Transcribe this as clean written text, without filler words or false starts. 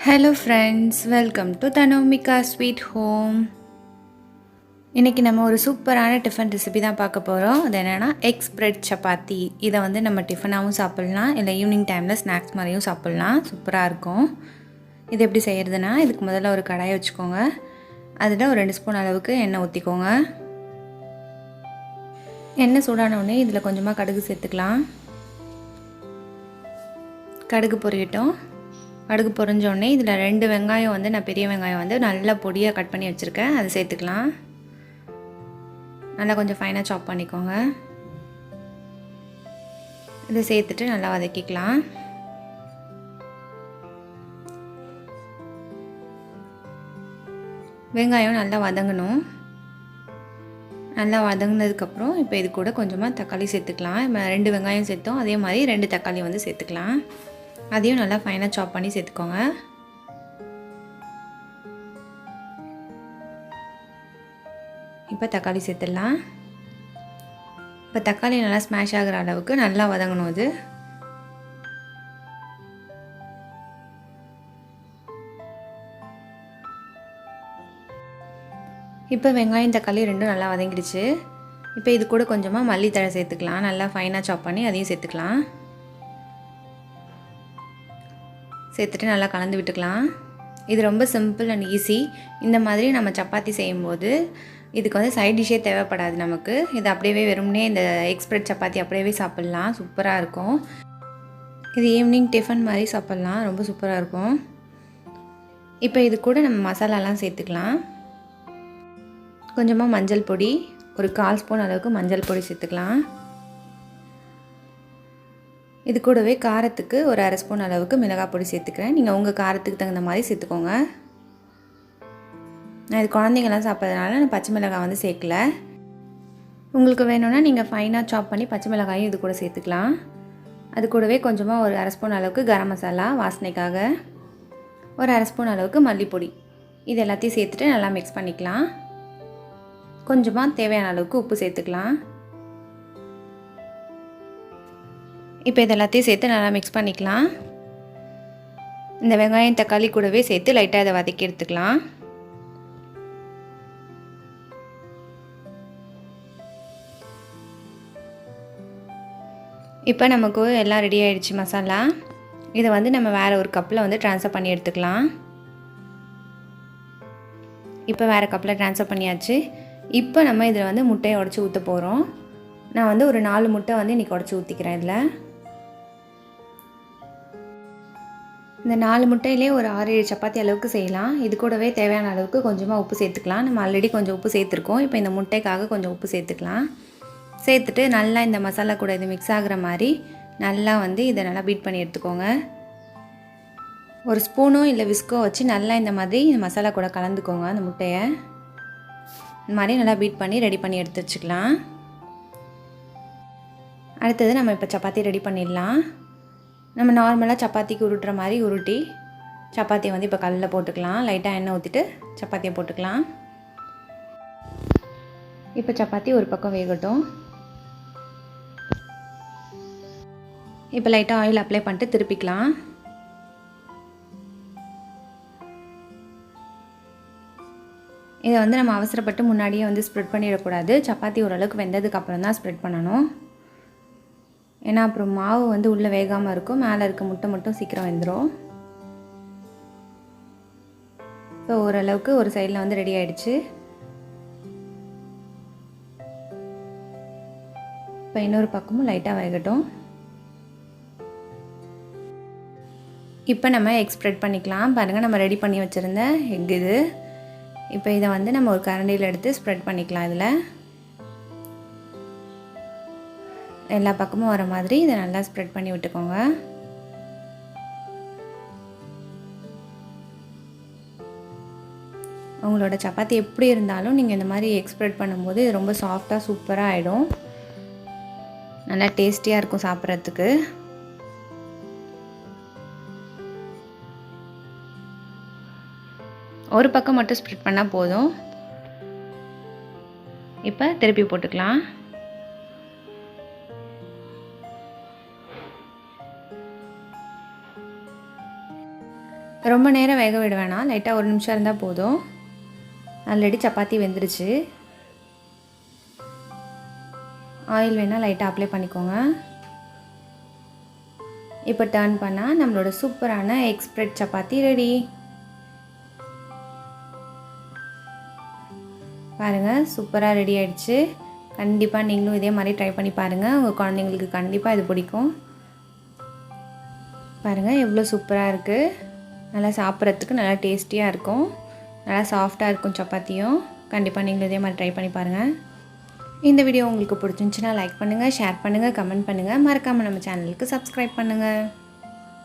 Hello friends, welcome to Tanomika Sweet Home. இன்றைக்கி நம்ம ஒரு சூப்பரான டிஃபன் ரெசிபி தான் பார்க்க போகிறோம். அது என்னென்னா எக் ஸ்ப்ரெட் சப்பாத்தி. இதை வந்து நம்ம டிஃபனாகவும் சாப்பிட்லாம், இல்லை ஈவினிங் டைமில் ஸ்நாக்ஸ் மாதிரியும் சாப்பிட்லாம். சூப்பராக இருக்கும். இது எப்படி செய்கிறதுனா, இதுக்கு முதல்ல ஒரு கடாயை வச்சுக்கோங்க. அதில் ஒரு 2 ஸ்பூன் அளவுக்கு எண்ணெய் ஊற்றிக்கோங்க. எண்ணெய் சூடானோடனே இதில் கொஞ்சமாக கடுகு சேர்த்துக்கலாம். கடுகு பொரியட்டும். கடுகு பொரிஞ்சோடனே இதில் 2 வெங்காயம் வந்து நான் பெரிய வெங்காயம் வந்து நல்லா பொடியாக கட் பண்ணி வச்சுருக்கேன், அதை சேர்த்துக்கலாம். நல்லா கொஞ்சம் ஃபைனாக சாப் பண்ணிக்கோங்க. இதை சேர்த்துட்டு நல்லா வதக்கிக்கலாம். வெங்காயம் நல்லா வதங்கணும். நல்லா வதங்கினதுக்கப்புறம் இப்போ இது கூட கொஞ்சமாக தக்காளி சேர்த்துக்கலாம். இப்போ 2 வெங்காயம் சேர்த்தோம், அதே மாதிரி 2 தக்காளி வந்து சேர்த்துக்கலாம். அதையும் நல்லா ஃபைனாக சாப் பண்ணி சேர்த்துக்கோங்க. இப்போ தக்காளி சேர்த்துடலாம். இப்போ தக்காளி நல்லா ஸ்மாஷ் ஆகிற அளவுக்கு நல்லா வதங்கணும். அது இப்போ வெங்காயம் தக்காளி ரெண்டும் நல்லா வதங்கிடுச்சு. இப்போ இது கூட கொஞ்சமாக மல்லித்தழை சேர்த்துக்கலாம். நல்லா ஃபைனாக சாப் பண்ணி அதையும் சேர்த்துக்கலாம். சேர்த்துட்டு நல்லா கலந்து விட்டுக்கலாம். இது ரொம்ப சிம்பிள் அண்ட் ஈஸி. இந்த மாதிரி நம்ம சப்பாத்தி செய்யும்போது இதுக்கு வந்து சைட் டிஷ்ஷே தேவைப்படாது நமக்கு. இது அப்படியே வெறும்னே இந்த எக் ஸ்ப்ரெட் சப்பாத்தி அப்படியே சாப்பிட்லாம். சூப்பராக இருக்கும். இது ஈவினிங் டிஃபன் மாதிரி சாப்பிட்லாம். ரொம்ப சூப்பராக இருக்கும். இப்போ இது கூட நம்ம மசாலாலாம் சேர்த்துக்கலாம். கொஞ்சமாக மஞ்சள் பொடி, ஒரு 1/4 ஸ்பூன் அளவுக்கு மஞ்சள் பொடி சேர்த்துக்கலாம். இது கூடவே காரத்துக்கு ஒரு 1/2 ஸ்பூன் அளவுக்கு மிளகாய் பொடி சேர்த்துக்கிறேன். நீங்கள் உங்கள் காரத்துக்கு தகுந்த மாதிரி சேர்த்துக்கோங்க. நான் இது குழந்தைங்கள்லாம் சாப்பிட்றதுனால நான் பச்சை மிளகாய் வந்து சேர்க்கல. உங்களுக்கு வேணும்னா நீங்கள் ஃபைனாக சாப் பண்ணி பச்சை மிளகாயும் இது கூட சேர்த்துக்கலாம். அது கூடவே கொஞ்சமாக ஒரு 1/2 ஸ்பூன் அளவுக்கு கரம் மசாலா வாசனைக்காக, ஒரு 1/2 ஸ்பூன் அளவுக்கு மல்லிப்பொடி, இது எல்லாத்தையும் சேர்த்துட்டு நல்லா மிக்ஸ் பண்ணிக்கலாம். கொஞ்சமாக தேவையான அளவுக்கு உப்பு சேர்த்துக்கலாம். இப்போ இது எல்லாத்தையும் சேர்த்து நல்லா மிக்ஸ் பண்ணிக்கலாம். இந்த வெங்காயம் தக்காளி கூடவே சேர்த்து லைட்டாக இதை வதக்கி எடுத்துக்கலாம். இப்போ நமக்கு எல்லாம் ரெடி ஆகிடுச்சு மசாலா. இதை வந்து நம்ம வேறு ஒரு கப்பில் வந்து ட்ரான்ஸ்ஃபர் பண்ணி எடுத்துக்கலாம். இப்போ வேறு கப்பில் ட்ரான்ஸ்ஃபர் பண்ணியாச்சு. இப்போ நம்ம இதில் வந்து முட்டையை உடச்சி ஊற்ற போகிறோம். நான் வந்து ஒரு 4 முட்டை வந்து இன்றைக்கி உடச்சி ஊற்றிக்கிறேன். இதில் இந்த 4 முட்டையிலே ஒரு 6-7 சப்பாத்தி அளவுக்கு செய்யலாம். இது கூடவே தேவையான அளவுக்கு கொஞ்சமாக உப்பு சேர்த்துக்கலாம். நம்ம ஆல்ரெடி கொஞ்சம் உப்பு சேர்த்துருக்கோம். இப்போ இந்த முட்டைக்காக கொஞ்சம் உப்பு சேர்த்துக்கலாம். சேர்த்துட்டு நல்லா இந்த மசாலா கூட இது மிக்ஸ் ஆகிற மாதிரி நல்லா வந்து இதை நல்லா பீட் பண்ணி எடுத்துக்கோங்க. ஒரு ஸ்பூனோ இல்லை விஸ்கோ வச்சு நல்லா இந்த மாதிரி இந்த மசாலா கூட கலந்துக்கோங்க. அந்த முட்டையை இந்த மாதிரி நல்லா பீட் பண்ணி ரெடி பண்ணி எடுத்து வச்சுக்கலாம். அடுத்தது நம்ம இப்போ சப்பாத்தி ரெடி பண்ணிடலாம். நம்ம நார்மலாக சப்பாத்திக்கு உருட்டுற மாதிரி உருட்டி சப்பாத்தியை வந்து இப்போ கல்லில் போட்டுக்கலாம். லைட்டாக எண்ணெய் ஊற்றிட்டு சப்பாத்தியை போட்டுக்கலாம். இப்போ சப்பாத்தி ஒரு பக்கம் வேகட்டும். இப்போ லைட்டாக ஆயில் அப்ளை பண்ணிட்டு திருப்பிக்கலாம். இதை வந்து நம்ம அவசரப்பட்டு முன்னாடியே வந்து ஸ்ப்ரெட் பண்ணிடக்கூடாது. சப்பாத்தி ஓரளவுக்கு வெந்ததுக்கு அப்புறம் தான் ஸ்ப்ரெட் பண்ணணும். ஏன்னா அப்புறம் மாவு வந்து உள்ளே வேகாமல் இருக்கும், மேலே இருக்க முட்டை மட்டும் சீக்கிரம் வெந்துடும். இப்போ ஓரளவுக்கு ஒரு சைடில் வந்து ரெடி ஆகிடுச்சு. இப்போ இன்னொரு பக்கமும் லைட்டாக வேகட்டும். இப்போ நம்ம எக் ஸ்ப்ரெட் பண்ணிக்கலாம். பாருங்கள், நம்ம ரெடி பண்ணி வச்சுருந்த எக் இது. இப்போ இதை வந்து நம்ம ஒரு கரண்டியில் எடுத்து ஸ்ப்ரெட் பண்ணிக்கலாம். இதில் எல்லா பக்கமும் வர மாதிரி இதை நல்லா ஸ்ப்ரெட் பண்ணி விட்டுக்கோங்க. உங்களோட சப்பாத்தி எப்படி இருந்தாலும் நீங்கள் இந்த மாதிரி எக் ஸ்ப்ரெட் பண்ணும்போது இது ரொம்ப சாஃப்டாக சூப்பராக ஆகிடும். நல்லா டேஸ்டியாக இருக்கும் சாப்பிட்றதுக்கு. ஒரு பக்கம் மட்டும் ஸ்ப்ரெட் பண்ணால் போதும். இப்போ திருப்பி போட்டுக்கலாம். ரொம்ப நேரம் வேக விட வேணாம், லைட்டாக 1 நிமிஷம் இருந்தால் போதும். ஆல்ரெடி சப்பாத்தி வெந்துருச்சு. ஆயில் வேணால் லைட்டாக அப்ளை பண்ணிக்கோங்க. இப்போ டர்ன் பண்ணால் நம்மளோட சூப்பரான எக் ஸ்ப்ரெட் சப்பாத்தி ரெடி. பாருங்கள், சூப்பராக ரெடி ஆகிடுச்சு. கண்டிப்பாக நீங்களும் இதே மாதிரி ட்ரை பண்ணி பாருங்கள். உங்கள் குழந்தைங்களுக்கு கண்டிப்பாக இது பிடிக்கும். பாருங்கள் எவ்வளோ சூப்பராக இருக்குது. நல்லா சாப்பிட்றதுக்கு நல்லா டேஸ்டியாக இருக்கும். நல்லா சாஃப்டாக இருக்கும் சப்பாத்தியும். கண்டிப்பாக நீங்களும் இதே மாதிரி ட்ரை பண்ணி பாருங்கள். இந்த வீடியோ உங்களுக்கு பிடிச்சிருந்துச்சுன்னா லைக் பண்ணுங்கள், ஷேர் பண்ணுங்கள், கமெண்ட் பண்ணுங்கள். மறக்காமல் நம்ம சேனலுக்கு சப்ஸ்கிரைப் பண்ணுங்கள்.